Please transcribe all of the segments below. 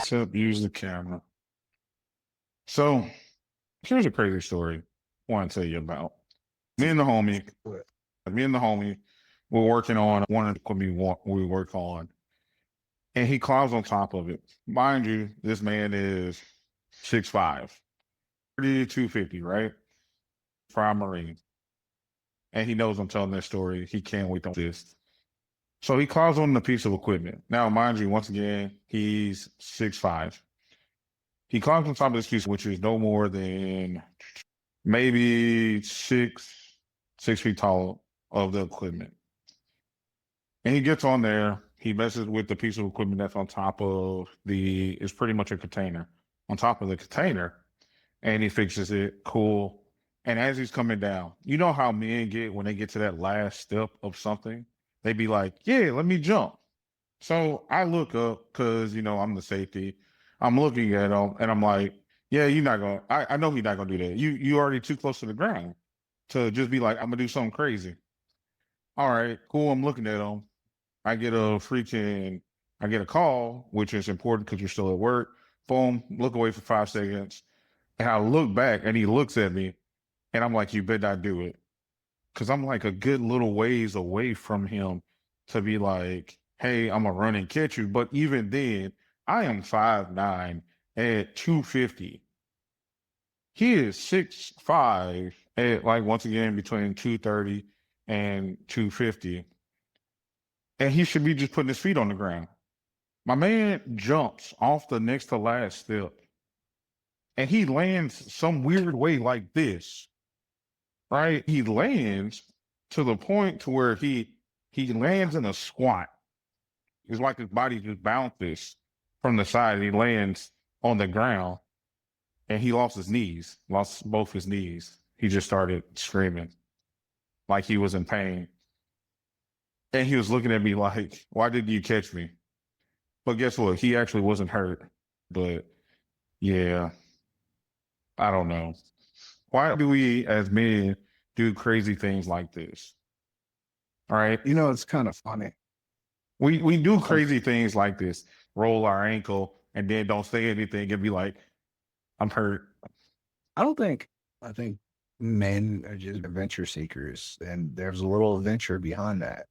Except use the camera. So here's a crazy story I want to tell you about. Me and the homie, we're working on one of the equipment we work on, and he climbs on top of it. Mind you, this man is 6'5", 250, right? Prime Marine. And he knows I'm telling this story. He can't wait to this. So he climbs on the piece of equipment. Now, mind you, once again, he's 6'5". He climbs on top of this piece, which is no more than maybe 6 feet tall of the equipment. And he gets on there. He messes with the piece of equipment that's on top of it's pretty much a container, on top of the container, and he fixes it. Cool. And as he's coming down, you know how men get when they get to that last step of something? They be like, yeah, let me jump. So I look up because, I'm the safety. I'm looking at him and I'm like, yeah, you're not going to, I know he's not going to do that. You already too close to the ground to just be like, I'm going to do something crazy. All right, cool. I'm looking at him. I get a call, which is important because you're still at work. Boom, look away for 5 seconds. And I look back and he looks at me and I'm like, you better not do it. Cause I'm like a good little ways away from him to be like, hey, I'm gonna run and catch you. But even then, I am 5'9" at 250. He is 6'5" at like once again between 230 and 250. And he should be just putting his feet on the ground. My man jumps off the next to last step. And he lands some weird way like this. Right? He lands to the point to where he lands in a squat. It's like his body just bounces from the side. He lands on the ground and he lost both his knees. He just started screaming like he was in pain. And he was looking at me like, why didn't you catch me? But guess what? He actually wasn't hurt. But yeah, I don't know. Why do we as men do crazy things like this? All right. It's kind of funny. We do crazy things like this, roll our ankle and then don't say anything and be like, I'm hurt. I think men are just adventure seekers, and there's a little adventure behind that.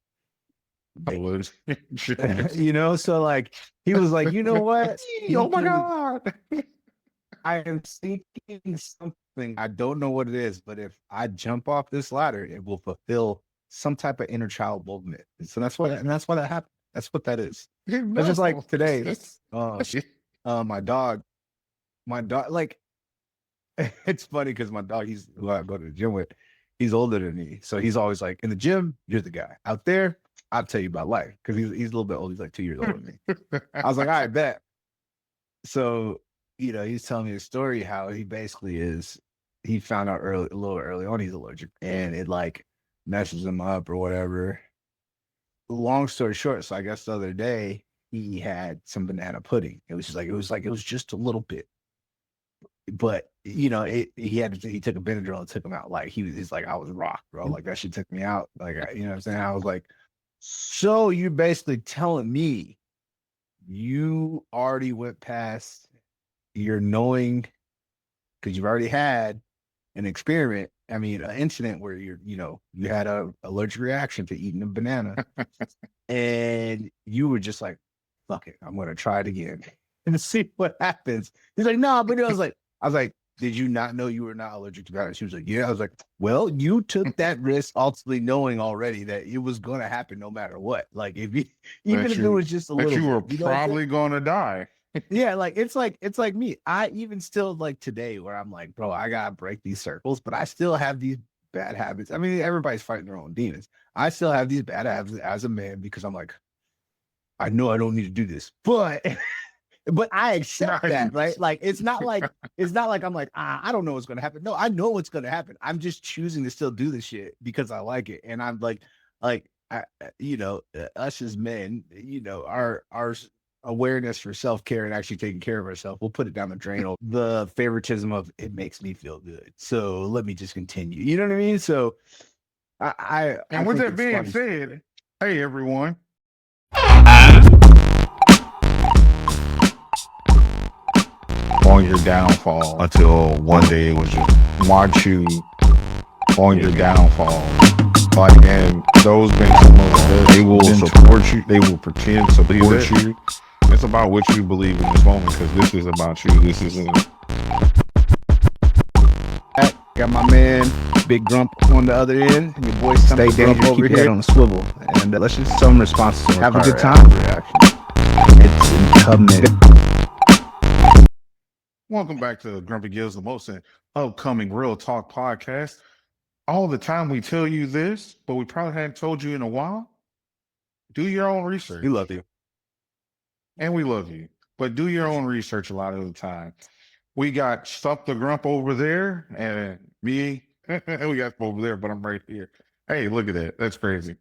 So like he was like, you know what? Oh my God. I am seeking something. I don't know what it is, but if I jump off this ladder, it will fulfill some type of inner child movement. So that's why that happened. That's what that is. That's just like today. My dog, like it's funny because my dog, who I go to the gym with, he's older than me. So he's always like, in the gym, you're the guy. Out there, I'll tell you about life. Because he's a little bit old. He's like 2 years older than me. I was like, all right, bet. So, he's telling me a story how he basically he found out a little early on he's allergic, and it like messes him up or whatever. Long story short, so I guess the other day he had some banana pudding. It was just a little bit. But he took a Benadryl and took him out. Like he's like, I was rocked, bro. Like that shit took me out. Like, you know what I'm saying? I was like, so you're basically telling me you already went past your knowing, because you've already had an incident where you had a allergic reaction to eating a banana and you were just like, fuck it, I'm going to try it again and see what happens. He's like, no, but I was like, did you not know you were not allergic to bananas? She was like, yeah. I was like, well, you took that risk ultimately knowing already that it was going to happen no matter what. Like if it was just a little, you were probably going to die. Yeah, like it's like me. I even still like today where I'm like, bro, I gotta break these circles, but I still have these bad habits. I mean, everybody's fighting their own demons. I still have these bad habits as a man because I'm like, I know I don't need to do this, but I accept that, right? Like it's not like I'm like, I don't know what's gonna happen. No, I know what's gonna happen. I'm just choosing to still do the shit because I like it, and I'm like, us as men, our awareness for self-care and actually taking care of ourselves, we'll put it down the drain. The favoritism of it makes me feel good, so let me just continue. You know what I mean? So with that being said, hey everyone. on your downfall until one day it was just watch you on your downfall. Like, and those men, they will support you. They will pretend to support you. It's about what you believe in this moment, because this is about you. This isn't. Got my man Big Grump on the other end, and your boy Stump over keep here. Head on a swivel, and let's just some responses. Have a good time. It's coming. Welcome back to Grumpy Gills, the most upcoming Real Talk podcast. All the time we tell you this, but we probably hadn't told you in a while. Do your own research. We love you. And we love you. But do your own research a lot of the time. We got Stump the Grump over there, and me. We got over there, but I'm right here. Hey, look at that. That's crazy.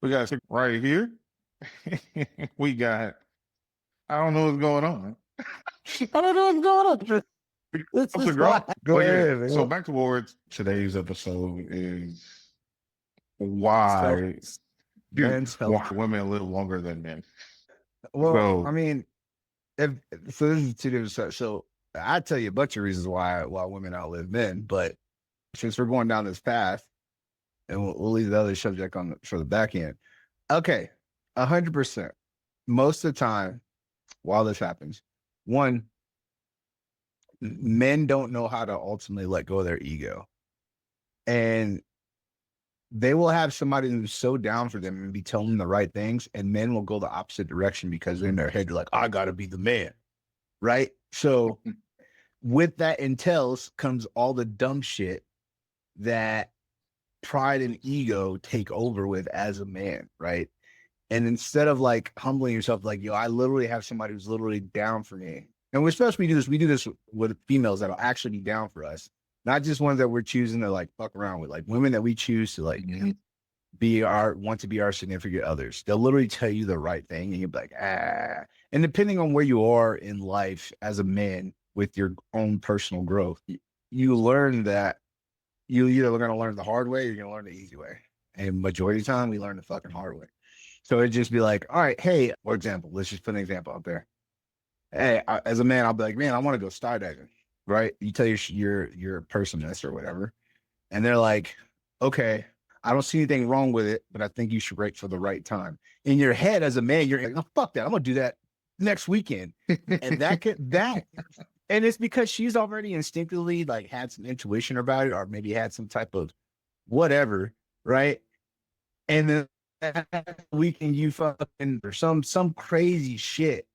We got right here. We got, I don't know what's going on. I don't know what's going on. Let's just go ahead. So back towards today's episode is why women live longer than men. Well, I mean, so this is two different stuff. So I tell you a bunch of reasons why women outlive men, but since we're going down this path, and we'll leave the other subject for the back end. Okay, 100%. Most of the time, while this happens, one, men don't know how to ultimately let go of their ego, and they will have somebody who's so down for them and be telling them the right things, and men will go the opposite direction because in their head they're like, I gotta be the man, right? So with that entails comes all the dumb shit that pride and ego take over with as a man, right? And instead of like humbling yourself, like, yo, I literally have somebody who's literally down for me. And we're supposed to do this with females that'll actually be down for us, not just ones that we're choosing to like fuck around with, like women that we choose to like want to be our significant others. They'll literally tell you the right thing, and you'll be like, ah. And depending on where you are in life as a man with your own personal growth, you learn that you either going to learn the hard way or you're going to learn the easy way. And majority of the time, we learn the fucking hard way. So it'd just be like, all right, hey, for example, let's just put an example out there. Hey, as a man, I'll be like, man, I want to go skydiving, right? You tell your person this or whatever, and they're like, okay, I don't see anything wrong with it, but I think you should wait for the right time. In your head, as a man, you're like, oh, fuck that, I'm gonna do that next weekend, and and it's because she's already instinctively like had some intuition about it, or maybe had some type of whatever, right? And then that weekend you fucking or some crazy shit.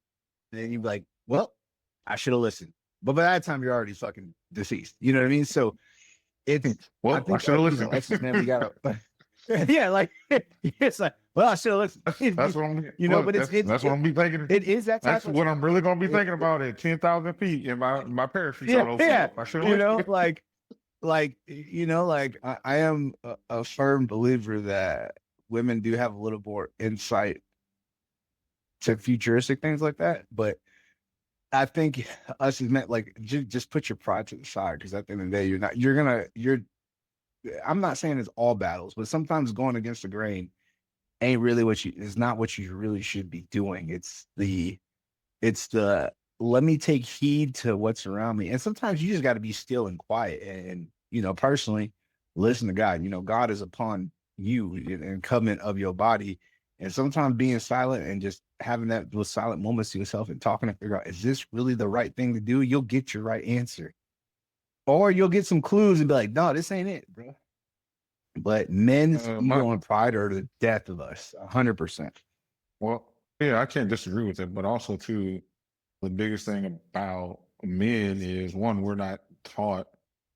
And then you're like, well, I should have listened. But by that time, you're already fucking deceased. You know what I mean? So it's, well, I should have listened. Man, we gotta, yeah, like, it's like, well, I should have listened. That's what I'm, but that's what I'm be thinking. It is that type That's what I'm really going to be thinking about at 10,000 feet in my parachute. Yeah. I should have like, I am a firm believer that women do have a little more insight to futuristic things like that, but I think us as men, like, just put your pride to the side, because at the end of the day, I'm not saying it's all battles, but sometimes going against the grain ain't really is not what you really should be doing. It's the let me take heed to what's around me, and sometimes you just got to be still and quiet, and personally listen to God. God is upon you and covenant of your body. And sometimes being silent and just having those silent moments to yourself and talking to figure out, is this really the right thing to do? You'll get your right answer. Or you'll get some clues and be like, no, this ain't it, bro. But men's ego and pride are the death of us, 100%. Well, yeah, I can't disagree with it. But also, too, the biggest thing about men is, one, we're not taught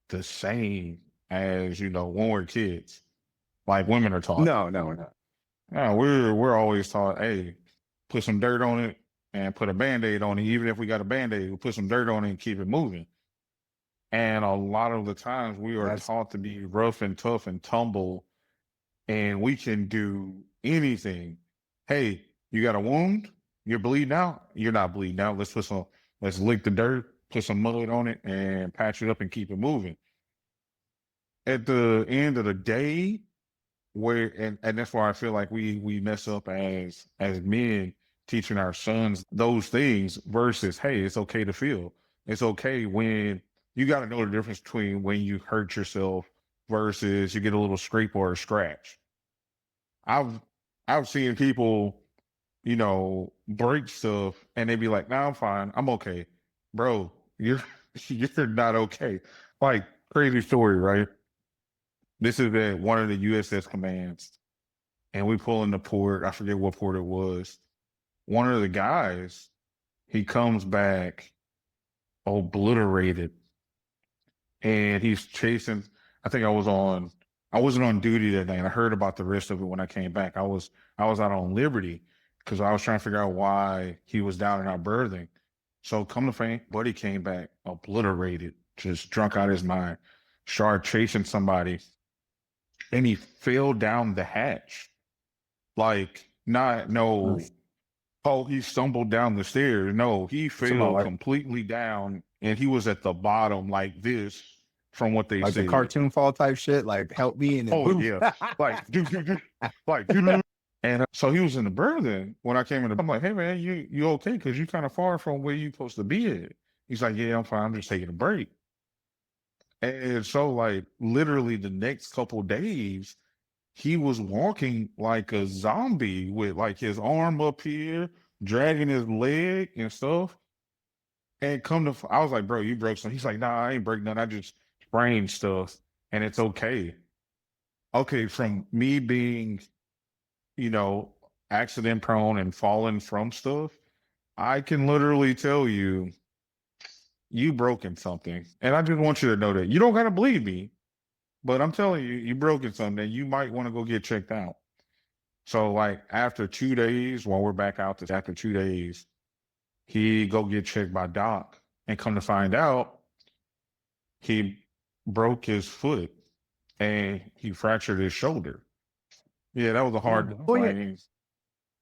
the same as, when we're kids. Like women are taught. No, we're not. No, we're always taught, hey, put some dirt on it and put a Band-Aid on it. Even if we got a Band-Aid, we'll put some dirt on it and keep it moving. And a lot of the times we are taught to be rough and tough and tumble, and we can do anything. Hey, you got a wound? You're bleeding out? You're not bleeding out. Let's lick the dirt, put some mud on it, and patch it up and keep it moving. At the end of the day, and that's why I feel like we mess up as men, teaching our sons those things versus, hey, it's okay to feel. It's okay when you got to know the difference between when you hurt yourself versus you get a little scrape or a scratch. I've I've seen people, break stuff and they be like, "Nah, I'm fine. I'm okay." Bro, you're you're not okay. Like, crazy story, right? This is at one of the USS commands, and we pull in the port. I forget what port it was. One of the guys, he comes back obliterated, and he's chasing. I think I wasn't on duty that day, and I heard about the rest of it when I came back. I was out on Liberty because I was trying to figure out why he was down in our berthing. So come to find, buddy came back obliterated, just drunk out of his mind, started chasing somebody, and he fell down the hatch. Like, not no, Nice. oh, he stumbled down the stairs. No, he Something fell like completely down, and he was at the bottom like this, from what they the said. cartoon fall type shit, like help me and then Oh boom. yeah, like and so he was in the berthing when I came in. I'm like, hey man, you okay? Because you kind of far from where you supposed to be at. He's like, yeah, I'm fine. I'm just taking a break. And so, like, literally the next couple days, he was walking like a zombie with like his arm up here, dragging his leg and stuff. And I was like, bro, you broke something. He's like, nah, I ain't break nothing. I just sprained stuff, and it's okay. Okay, from me being, you know, accident prone and falling from stuff, I can literally tell you, you broken something. And I just want you to know that. You don't gotta believe me, but I'm telling you, you broken something. You might want to go get checked out. So, like, after 2 days, while we're back out this after 2 days, he go get checked by Doc, and come to find out, he broke his foot and he fractured his shoulder. Yeah, that was a hard Well, yeah, thing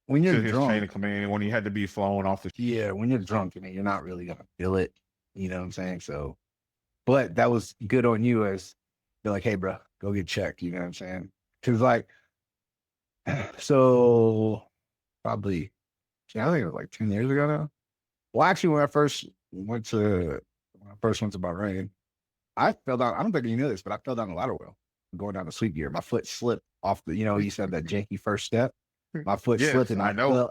when to you're his chain drunk, of command when he had to be flown off the. yeah, when you're drunk, I mean, you're not really gonna feel it. You know what I'm saying? So, but that was good on you as they're like, hey, bro, go get checked. You know what I'm saying? Because like, so probably, I think it was like 10 years ago now. Well, actually, when I first went to Bahrain, I fell down. I don't think you know this, but I fell down the ladder well going down the sweep gear. My foot slipped off the, you said that janky first step. My foot Yes, slipped and I I know. fell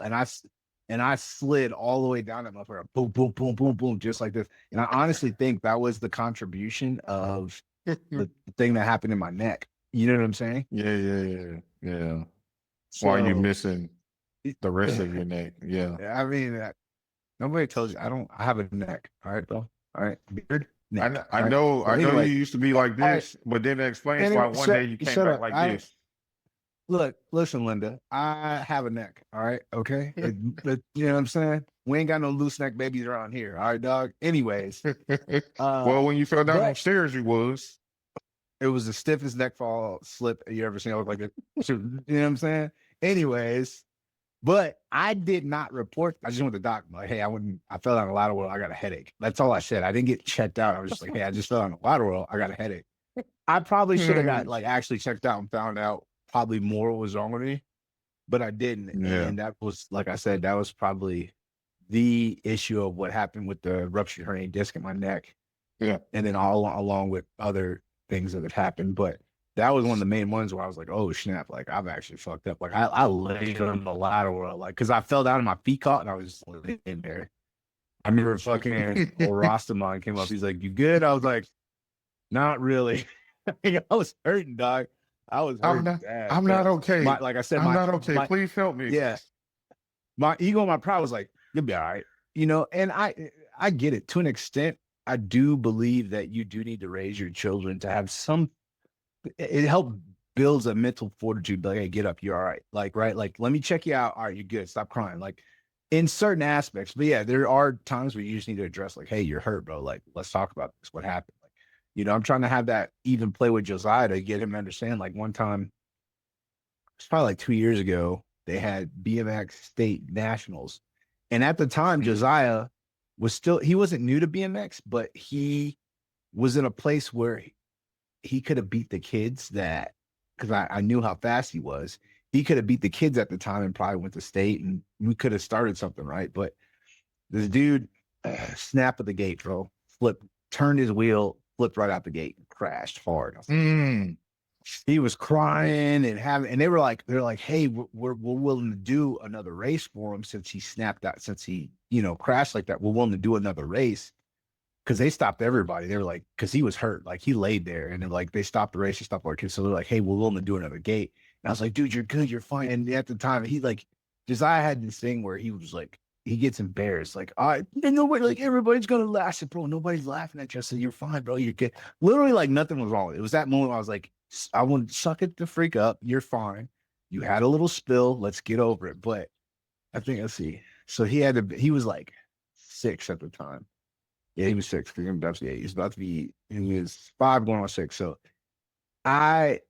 and I slid all the way down that motherfucker. Boom, boom, boom, boom, boom, just like this. And I honestly think that was the contribution of the thing that happened in my neck. You know what I'm saying? Yeah. Why are you missing the rest of your neck? Yeah. I mean, nobody tells you I have a neck. All right, bro. All right, beard. Neck, I all right? know. So I know anyway, you used to be like this, but then that explains why one day you came shut back up. like this. Look, listen, Linda. I have a neck. All right, okay. You know what I'm saying? We ain't got no loose neck babies around here. All right, dog. Anyways, Well, when you fell down but those stairs, you was. it was the stiffest neck fall slip you ever seen. I look like it. You know what I'm saying? Anyways, but I did not report. I just went to the doc. Like, hey, I fell down a ladder well. I got a headache. That's all I said. I didn't get checked out. I was just like, hey, I just fell down a ladder well. I got a headache. I probably should have got like actually checked out and found out probably more what was wrong with me, but I didn't. Yeah. And that was, like I said, that was probably the issue of what happened with the ruptured herniated disc in my neck. Yeah. And then along with other things that have happened. But that was one of the main ones where I was like, oh snap, like I've actually fucked up. Like I laid on the ladder world, like because I fell down and my feet caught and I was just laying there. I remember fucking old Rastaman came up. He's like, you good? I was like, not really. I was hurting, dog. I was hurting bad. I'm not okay. Like I said, I'm not okay. Please help me. Yeah. My ego and my pride was like, you'll be all right. And I get it to an extent. I do believe that you do need to raise your children to have it helps builds a mental fortitude. Like, hey, get up, you're all right. Like, right. Like, let me check you out. All right, you're good. Stop crying. Like in certain aspects. But yeah, there are times where you just need to address like, hey, you're hurt, bro. Like, let's talk about this. What happened? I'm trying to have that even play with Josiah to get him to understand. Like one time, it's probably like 2 years ago, they had BMX state nationals. And at the time, Josiah he wasn't new to BMX, but he was in a place where he could have beat the kids because I knew how fast he was. He could have beat the kids at the time and probably went to state and we could have started something, right? But this dude, snap of the gate, bro. turned his wheel, flipped right out the gate, and crashed hard. I was like, he was crying and they were like, hey, we're willing to do another race for him since he snapped out, since he, crashed like that. We're willing to do another race. Cause they stopped everybody. They were like, cause he was hurt. Like he laid there and they're like, they stopped the race. They stopped our kids. So they're like, hey, we're willing to do another gate. And I was like, dude, you're good. You're fine. And at the time he like, Josiah had this thing where he was like, he gets embarrassed. Like, all right, nobody, like everybody's going to laugh. I said, bro, nobody's laughing at you. I said, you're fine, bro. You're good. Literally like nothing was wrong with it. It was that moment I was like, I want to suck it the freak up. You're fine. You had a little spill. Let's get over it. But I think, let's see. So he was like 6 at the time. Yeah, he was 6. He was about to be, he was 5 going on 6. So I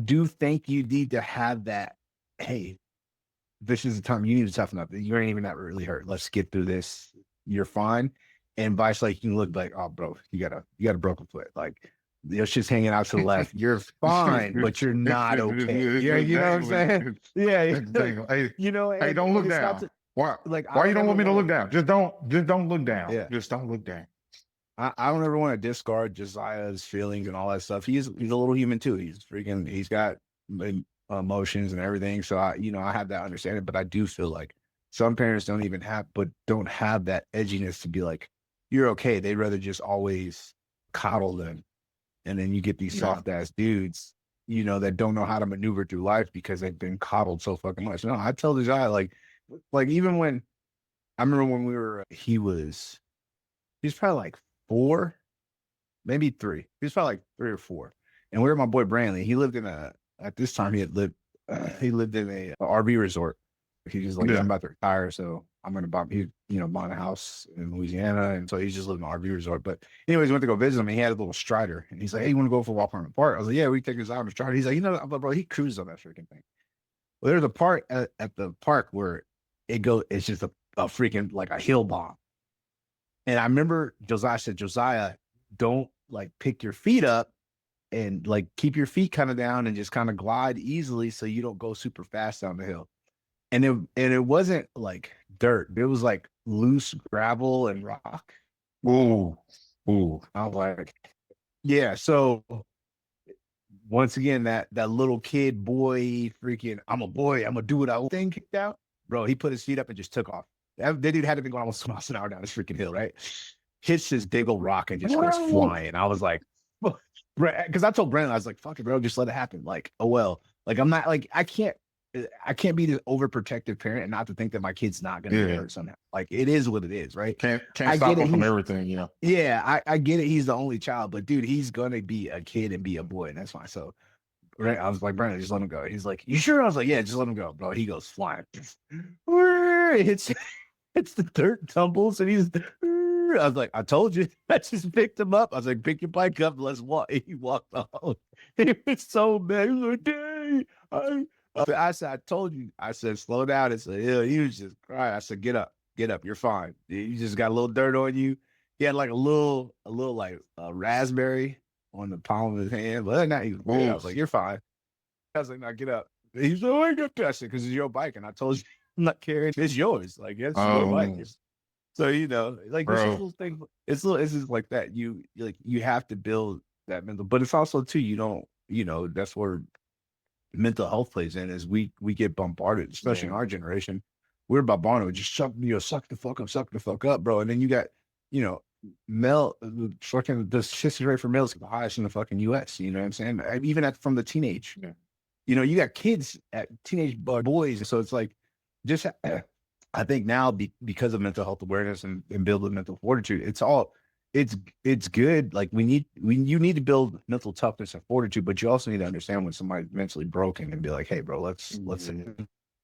do think you need to have that, hey, this is the time you need to toughen up. You ain't even that really hurt. Let's get through this. You're fine. And vice like you can look like, oh bro, you got a broken foot. Like your shit's hanging out to the left. You're fine, but you're not okay. Yeah, you know what I'm saying? Yeah. Hey, hey, don't look down. Why you don't want me to look down? Just don't look down. Yeah. Just don't look down. I don't ever want to discard Josiah's feelings and all that stuff. He's a little human too. He's got emotions and everything. So I have that understanding, but I do feel like some parents don't have that edginess to be like, you're okay. They'd rather just always coddle them. And then you get these soft ass dudes, that don't know how to maneuver through life because they've been coddled so fucking much. No, I tell Josiah, like even when I remember when he was probably like 4, maybe 3. He was probably like 3 or 4. And we were my boy Brantley. He lived at this time he lived in a RV resort. He just like, I'm about to retire, so I'm gonna bought a house in Louisiana, and so he's just living in an RV resort. But anyways, went to go visit him. And he had a little Strider, and he's like, "Hey, you want to go for a walk around the park?" I was like, "Yeah, we can take this out on the Strider." He's like, bro, he cruises on that freaking thing. Well, there's a part at the park where it's just a freaking like a hill bomb. And I remember Josiah said, Josiah, don't like pick your feet up and like keep your feet kind of down and just kind of glide easily so you don't go super fast down the hill. And it wasn't like dirt. It was like loose gravel and rock. Ooh. I was like, yeah. So once again, that little kid boy freaking, I'm a boy, I'm gonna do what I thing kicked out. Bro, he put his feet up and just took off. That dude had to be going almost 2 miles an hour down this freaking hill, right? Hits this big old rock and just goes flying. I was like, because I told Brandon, I was like, fuck it, bro, just let it happen. Like, oh well. Like I'm not like I can't be the overprotective parent and not to think that my kid's not gonna get hurt somehow. Like it is what it is, right? Can't stop him from everything, Yeah, I get it. He's the only child, but dude, he's gonna be a kid and be a boy, and that's fine. So right, I was like, Brandon, just let him go. He's like, you sure? I was like, yeah, just let him go, bro. He goes flying. It's the dirt tumbles, and I was like, I told you. I just picked him up. I was like, pick your bike up, let's walk. He walked off. He was so mad. He was like, dang. I said, I told you. I said, slow down. I said, yeah, he was just crying. I said, get up, you're fine. You just got a little dirt on you. He had like a little like raspberry on the palm of his hand. But other than that, he was weird. I was like, you're fine. I was like, now get up. He's like, oh, I got that shit because it's your bike. And I told you, I'm not carrying it. It's yours. Like, it's your bike. So, like this little thing, it's just like that. You have to build that mental, but it's also too, that's where mental health plays in is we get bombarded, especially in our generation. We're bombarded with just suck the fuck up, bro. And then you got, male fucking the shit rate for males is the highest in the fucking US. You know what I'm saying? Even from the teenage, you got kids at teenage boys. So it's like, just I think now because of mental health awareness and building mental fortitude, it's good. Like you need to build mental toughness and fortitude, but you also need to understand when somebody's mentally broken and be like, hey, bro, let's.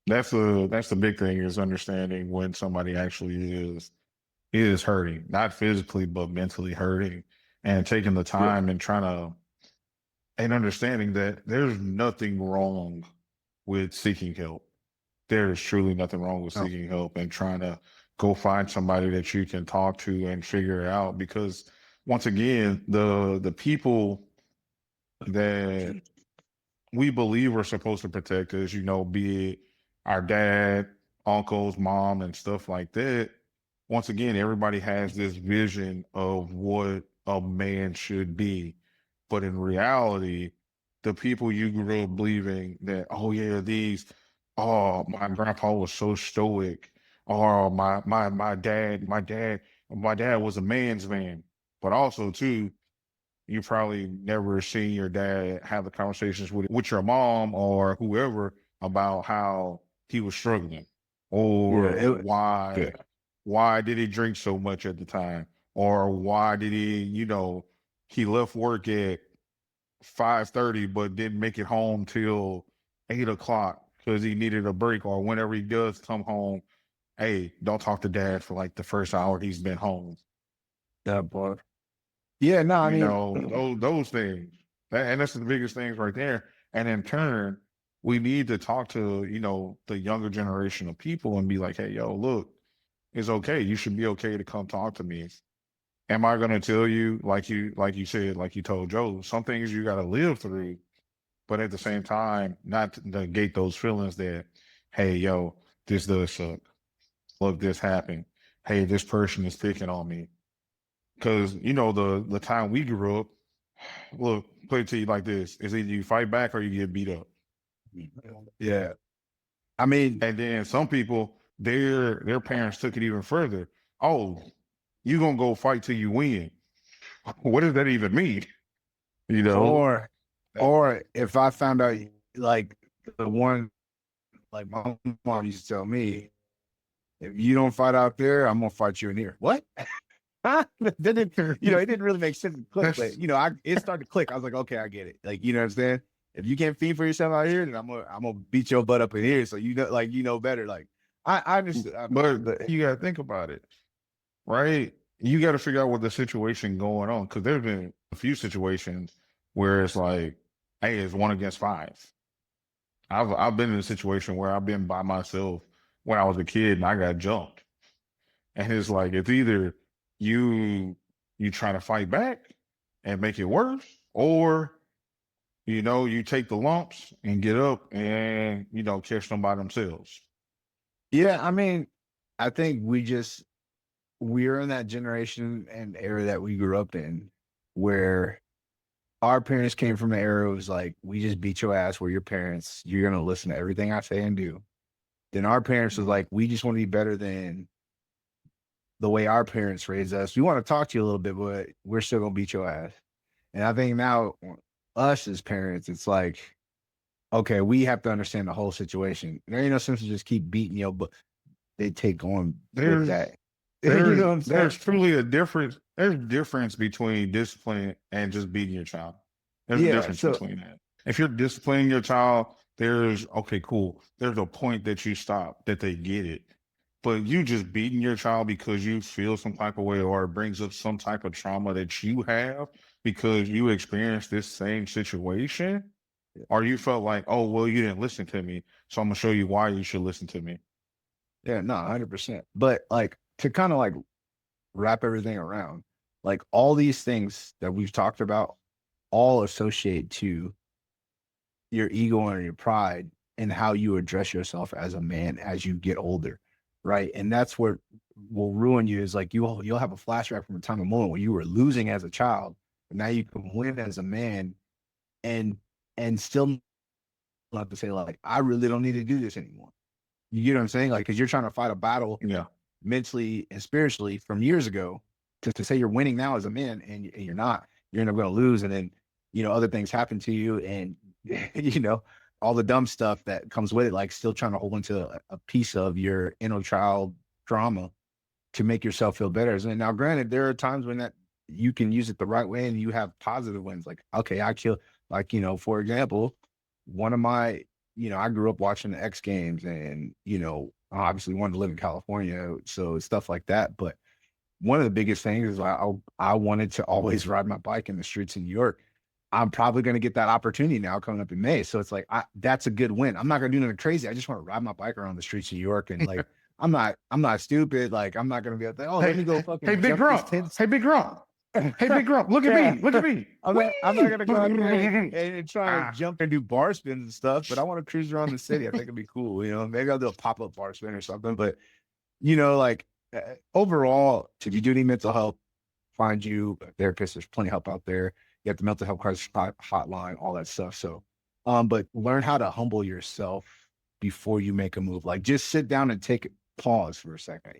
That's the big thing is understanding when somebody actually is hurting, not physically, but mentally hurting, and taking the time and understanding that there's nothing wrong with seeking help. There is truly nothing wrong with seeking help and trying to go find somebody that you can talk to and figure it out. Because once again, the people that we believe are supposed to protect us, be it our dad, uncles, mom, and stuff like that, once again, everybody has this vision of what a man should be. But in reality, the people you grew up believing that, oh yeah, oh, my grandpa was so stoic, or my dad was a man's man. But also too, you probably never seen your dad have the conversations with your mom or whoever about how he was struggling, Yeah, or yeah. why did he drink so much at the time, or why did he left work at 5:30 but didn't make it home till 8 o'clock because he needed a break, or whenever he does come home, hey, don't talk to dad for like the first hour he's been home. That part. Yeah, no, I You mean, know, those things. And that's the biggest things right there. And in turn, we need to talk to, the younger generation of people and be like, hey, yo, look, it's okay. You should be okay to come talk to me. Am I gonna tell you, like you said, like you told Joe, some things you gotta live through, but at the same time, not to negate those feelings that, hey, yo, this does suck. Look, this happened. Hey, this person is picking on me. Because the time we grew up, look, put it to you like this: is either you fight back or you get beat up. yeah. I mean, And then some people, their parents took it even further. Oh, you gonna go fight till you win? What does that even mean? You know? or if I found out, like the one, like my mom used to tell me, if you don't fight out there, I'm gonna fight you in here. What? That didn't, it didn't really make sense to click, but it started to click. I was like, okay, I get it. Like, you know what I'm saying? If you can't feed for yourself out here, then I'm gonna beat your butt up in here. So better. Like, I understood. But you gotta think about it, right? You got to figure out what the situation going on, because there's been a few situations where it's like, hey, it's 1 against 5. I've been in a situation where I've been by myself when I was a kid and I got jumped, and it's like it's either you try to fight back and make it worse, or you take the lumps and get up and catch them by themselves. Yeah, I mean, I think we're in that generation and era that we grew up in where our parents came from an era it was like, we just beat your ass. We're your parents. You're gonna listen to everything I say and do. Then our parents was like, we just want to be better than the way our parents raised us. We want to talk to you a little bit, but we're still gonna beat your ass. And I think now us as parents, it's like, okay, we have to understand the whole situation. There ain't no sense to just keep beating you, but they take on with that. There's truly a difference. There's a difference between discipline and just beating your child. There's a difference between that. If you're disciplining your child, there's okay, cool. There's a point that you stop, that they get it. But you just beating your child because you feel some type of way, or it brings up some type of trauma that you have because you experienced this same situation, or you felt like, oh, well, you didn't listen to me, so I'm gonna show you why you should listen to me. Yeah, no, 100%. But like, to kind of like wrap everything around, like all these things that we've talked about all associate to your ego and your pride and how you address yourself as a man as you get older, right? And that's what will ruin you, is like you'll have a flashback from a time of moment where you were losing as a child, but now you can win as a man, and still not to say like, I really don't need to do this anymore. You get what I'm saying? Like, because you're trying to fight a battle, mentally and spiritually from years ago, to say you're winning now as a man, and you're not. You're going to lose, and then other things happen to you, and all the dumb stuff that comes with it, like still trying to hold into a piece of your inner child trauma to make yourself feel better. And now, granted, there are times when that you can use it the right way and you have positive wins. Like, okay, I kill, like, for example, one of my, I grew up watching the X Games, and, I obviously wanted to live in California, so stuff like that. But one of the biggest things is I wanted to always ride my bike in the streets in New York. I'm probably going to get that opportunity now coming up in May. So it's like, that's a good win. I'm not going to do nothing crazy. I just want to ride my bike around the streets of New York. And like, I'm not stupid. Like, I'm not going to be like, oh, let me go fucking. Hey, Big Grump. Hey, Big Grump. Hey, Big Grump. Look at me. Look at me. I'm not going to go out there and try to jump and do bar spins and stuff, but I want to cruise around the city. I think it'd be cool. Maybe I'll do a pop-up bar spin or something. But, like, overall, if you do need mental health, find you a therapist. There's plenty of help out there. You have the mental health crisis hotline, all that stuff. So, but learn how to humble yourself before you make a move. Like just sit down and take a pause for a second,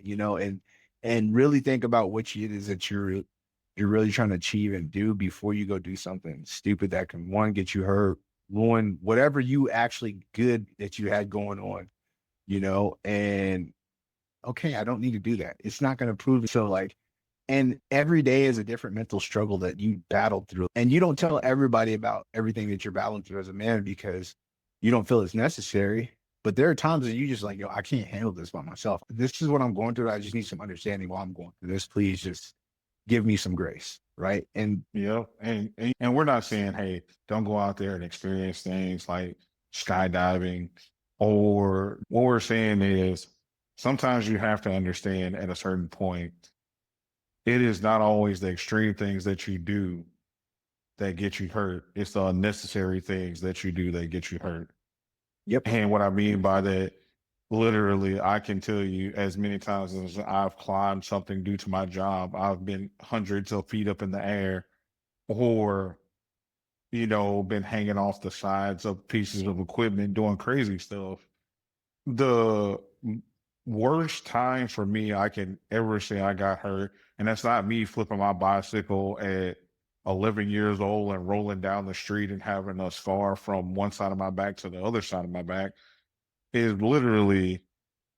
and really think about what it is that you're really trying to achieve and do before you go do something stupid that can one get you hurt, ruin whatever you actually good that you had going on, and okay, I don't need to do that. It's not going to prove it. So like, and every day is a different mental struggle that you battle through. And you don't tell everybody about everything that you're battling through as a man because you don't feel it's necessary. But there are times that you just like, yo, I can't handle this by myself. This is what I'm going through. I just need some understanding while I'm going through this. Please just give me some grace. Right. And and we're not saying, hey, don't go out there and experience things like skydiving, or what we're saying is sometimes you have to understand at a certain point, it is not always the extreme things that you do that get you hurt. It's the unnecessary things that you do that get you hurt. Yep. And what I mean by that, literally, I can tell you as many times as I've climbed something due to my job, I've been hundreds of feet up in the air, or, been hanging off the sides of pieces of equipment doing crazy stuff. The worst time for me I can ever say I got hurt, and that's not me flipping my bicycle at 11 years old and rolling down the street and having a scar from one side of my back to the other side of my back, is literally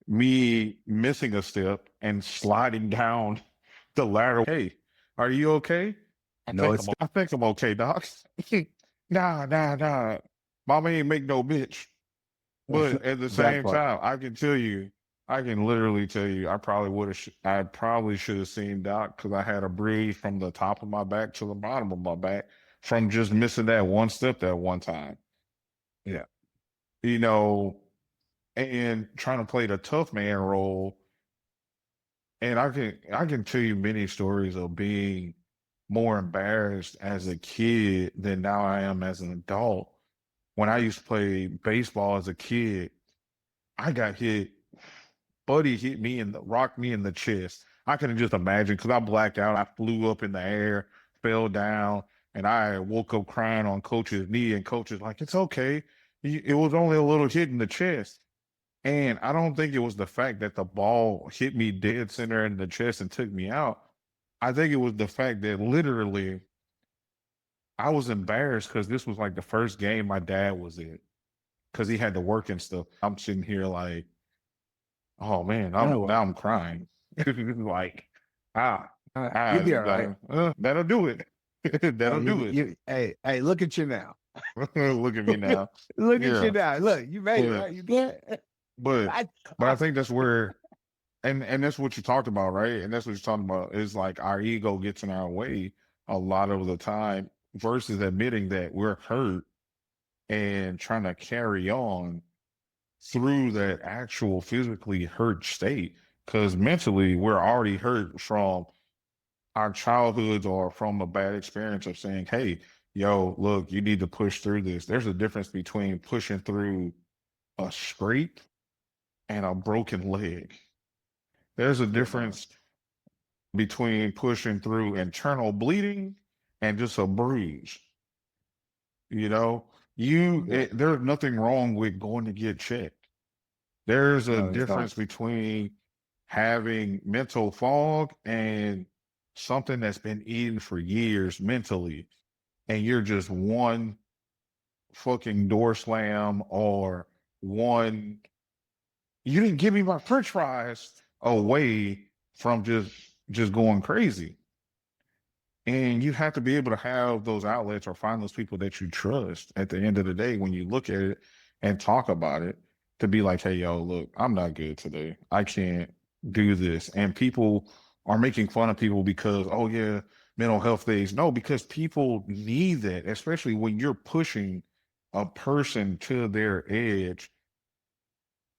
me missing a step and sliding down the ladder. Hey, are you okay? I think I'm okay, doc. Nah. Mama ain't make no bitch. But at the same time, I can literally tell you, I probably should have seen Doc because I had a bruise from the top of my back to the bottom of my back from just missing that one step that one time. Yeah. And trying to play the tough man role. And I can tell you many stories of being more embarrassed as a kid than now I am as an adult. When I used to play baseball as a kid, I got hit. Buddy hit me and rocked me in the chest. I can just imagine because I blacked out. I flew up in the air, fell down, and I woke up crying on coach's knee. And coach is like, "It's okay. It was only a little hit in the chest." And I don't think it was the fact that the ball hit me dead center in the chest and took me out. I think it was the fact that literally I was embarrassed because this was like the first game my dad was in because he had to work and stuff. I'm sitting here like, oh man, now I'm crying. Like, you'll be all right. That'll do it. That'll do it. Hey, look at you now. Look at me now. Look at you now. Look, you made it, right? You good? But I think that's where, and that's what you talked about, right? And that's what you're talking about is like our ego gets in our way a lot of the time versus admitting that we're hurt and trying to carry on through that actual physically hurt state. Because mentally, we're already hurt from our childhoods or from a bad experience of saying, hey, yo, look, you need to push through this. There's a difference between pushing through a scrape and a broken leg. There's a difference between pushing through internal bleeding and just a bruise. There's nothing wrong with going to get checked. There's a difference between having mental fog and something that's been eaten for years mentally, and you're just one fucking door slam or one, you didn't give me my French fries away from just going crazy. And you have to be able to have those outlets or find those people that you trust at the end of the day when you look at it and talk about it, to be like, hey, yo, look, I'm not good today. I can't do this. And people are making fun of people because, oh, yeah, mental health days. No, because people need that, especially when you're pushing a person to their edge,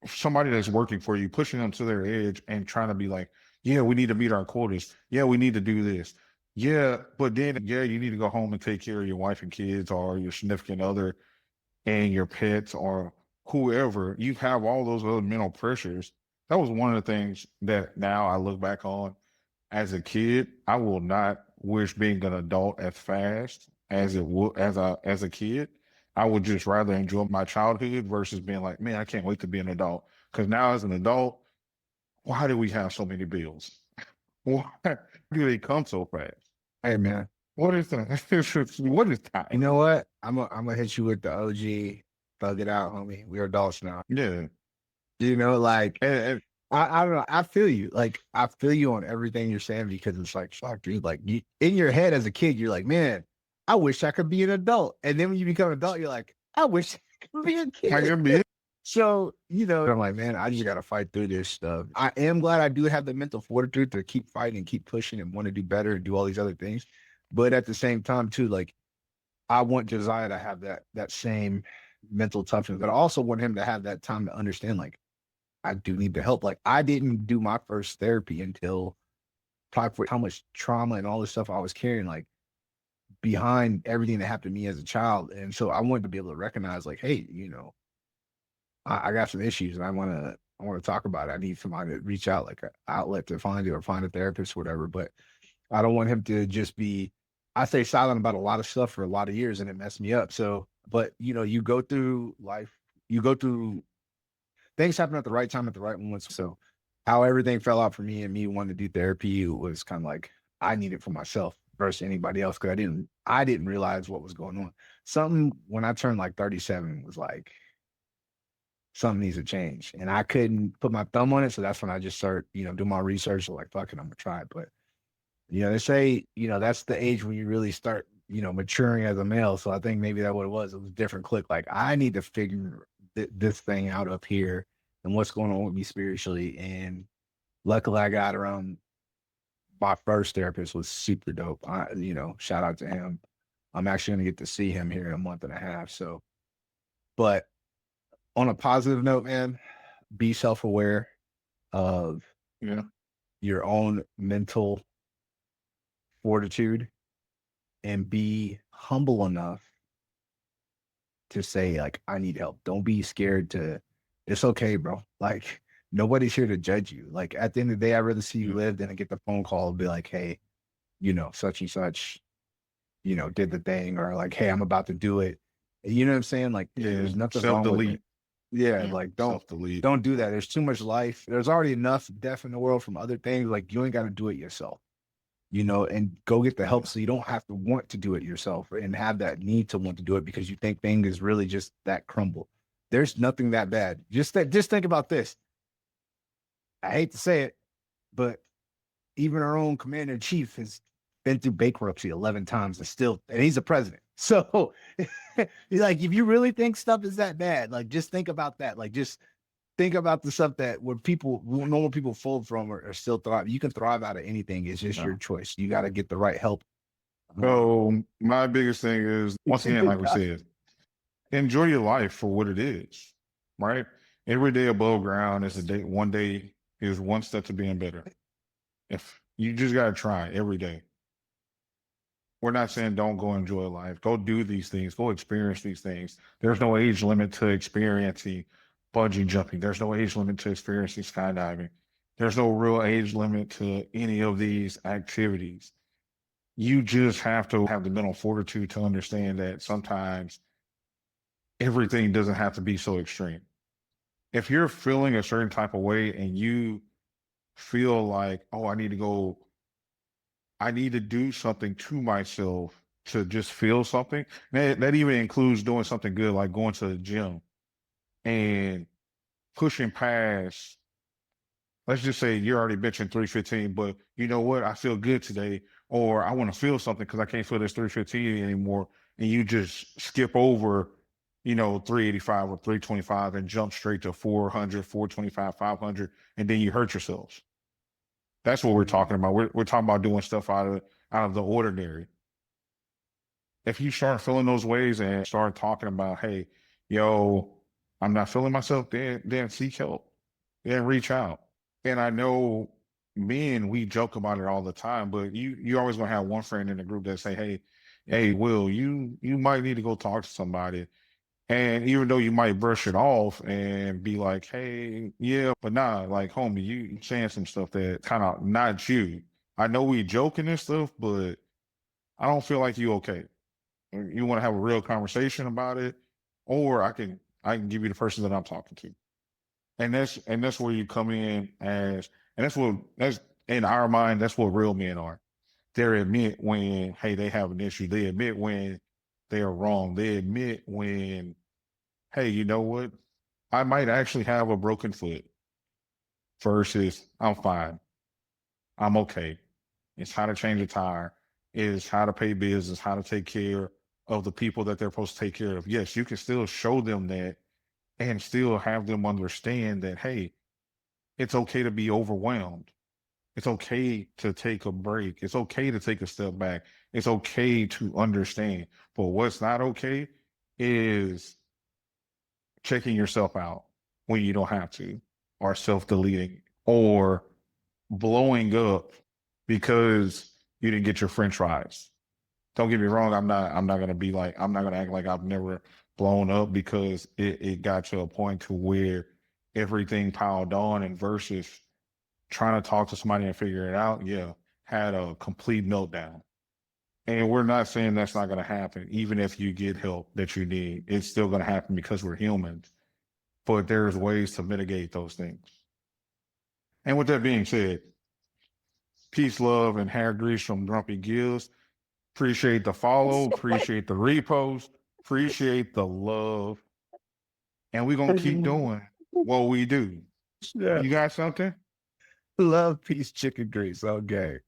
somebody that's working for you, pushing them to their edge and trying to be like, yeah, we need to meet our quotas. Yeah, we need to do this. Yeah, but then, yeah, you need to go home and take care of your wife and kids or your significant other and your pets or whoever. You have all those other mental pressures That was one of the things that now I look back on. As a kid, I will not wish being an adult as fast as it would as a kid. I would just rather enjoy my childhood versus being like, man, I can't wait to be an adult. Because now as an adult, why do we have so many bills? Why do they come so fast? Hey man, What is that? What is you time? know what? I'm gonna hit you with the OG, thug it out, homie. We're adults now. Yeah. You know, like And I don't know. I feel you. Like I feel you on everything you're saying because it's like, fuck, dude. Like you, in your head as a kid, you're like, man, I wish I could be an adult. And then when you become an adult, you're like, I wish I could be a I kid. can be So, I'm like, man, I just got to fight through this stuff. I am glad I do have the mental fortitude to keep fighting and keep pushing and want to do better and do all these other things. But at the same time, too, like I want Josiah to have that same mental toughness, but I also want him to have that time to understand, like, I do need the help. Like I didn't do my first therapy until probably for how much trauma and all this stuff I was carrying, like behind everything that happened to me as a child. And so I wanted to be able to recognize, like, hey, I got some issues and I want to talk about it. I need somebody to reach out, like an outlet to find it or find a therapist or whatever. But I don't want him to just be, I stay silent about a lot of stuff for a lot of years and it messed me up. So, but you go through life, you go through things happen at the right time at the right moments. So how everything fell out for me and me wanting to do therapy was kind of like I need it for myself versus anybody else because I didn't realize what was going on. Something when I turned like 37 was like something needs to change. And I couldn't put my thumb on it. So that's when I just start, do my research. So like, fuck it, I'm gonna try it. But they say, that's the age when you really start, maturing as a male. So I think maybe that what it was. It was a different click. Like I need to figure this thing out up here and what's going on with me spiritually. And luckily I got around my first therapist was super dope. Shout out to him. I'm actually going to get to see him here in a month and a half. So, but on a positive note, man, be self-aware of yeah. your own mental fortitude and be humble enough to say, like, I need help. Don't be scared to, it's okay, bro. Like, nobody's here to judge you. Like, at the end of the day, I'd rather see you live than to get the phone call and be like, hey, such and such, did the thing, or like, hey, I'm about to do it. You know what I'm saying? Like, there's nothing wrong with it. Self-delete. Yeah, like Self-delete. don't do that. There's too much life. There's already enough death in the world from other things. Like, you ain't got to do it yourself. And go get the help so you don't have to want to do it yourself and have that need to want to do it because you think things is really just that crumble. There's nothing that bad. Just think about this. I hate to say it, but even our own commander in chief has been through bankruptcy 11 times and he's a president. So like, if you really think stuff is that bad, like just think about that. Like just think about the stuff that where normal people fold from or still thrive. You can thrive out of anything. It's just your choice. You got to get the right help. So my biggest thing is, once again, like we said, enjoy your life for what it is, right? Every day above ground is a day. One day is one step to being better. If you just got to try every day. We're not saying don't go enjoy life. Go do these things. Go experience these things. There's no age limit to experiencing bungee jumping. There's no age limit to experiencing skydiving. There's no real age limit to any of these activities. You just have to have the mental fortitude to understand that sometimes everything doesn't have to be so extreme. If you're feeling a certain type of way and you feel like, oh, I need to do something to myself to just feel something. That even includes doing something good, like going to the gym and pushing past. Let's just say you're already benching 315, but you know what? I feel good today, or I want to feel something because I can't feel this 315 anymore. And you just skip over, 385 or 325 and jump straight to 400, 425, 500, and then you hurt yourselves. That's what we're talking about. We're talking about doing stuff out of the ordinary. If you start feeling those ways and start talking about, hey, yo, I'm not feeling myself, then seek help. Then reach out. And I know men, we joke about it all the time, but you always gonna have one friend in the group that say, hey, Will, you might need to go talk to somebody. And even though you might brush it off and be like, hey, yeah, but nah, like, homie, you saying some stuff that kind of not you. I know we joking and stuff, but I don't feel like you okay. You want to have a real conversation about it, or I can give you the person that I'm talking to. And that's where you come in as, and that's in our mind, that's what real men are. They admit when, hey, they have an issue. They admit when they are wrong. They admit when, hey, you know what? I might actually have a broken foot versus I'm fine. I'm okay. It's how to change a tire. It's how to pay bills. It's how to take care of the people that they're supposed to take care of. Yes, you can still show them that and still have them understand that, hey, it's okay to be overwhelmed. It's okay to take a break. It's okay to take a step back. It's okay to understand. But what's not okay is checking yourself out when you don't have to, or self-deleting, or blowing up because you didn't get your French fries. Don't get me wrong, I'm not gonna act like I've never blown up because it got to a point to where everything piled on, and versus trying to talk to somebody and figure it out, yeah, had a complete meltdown. And we're not saying that's not going to happen, even if you get help that you need. It's still going to happen because we're humans. But there's ways to mitigate those things. And with that being said, peace, love, and hair grease from Grumpy Gills. Appreciate the follow, appreciate the repost, appreciate the love. And we're going to keep doing what we do. Yeah. You got something? Love, peace, chicken grease. Okay.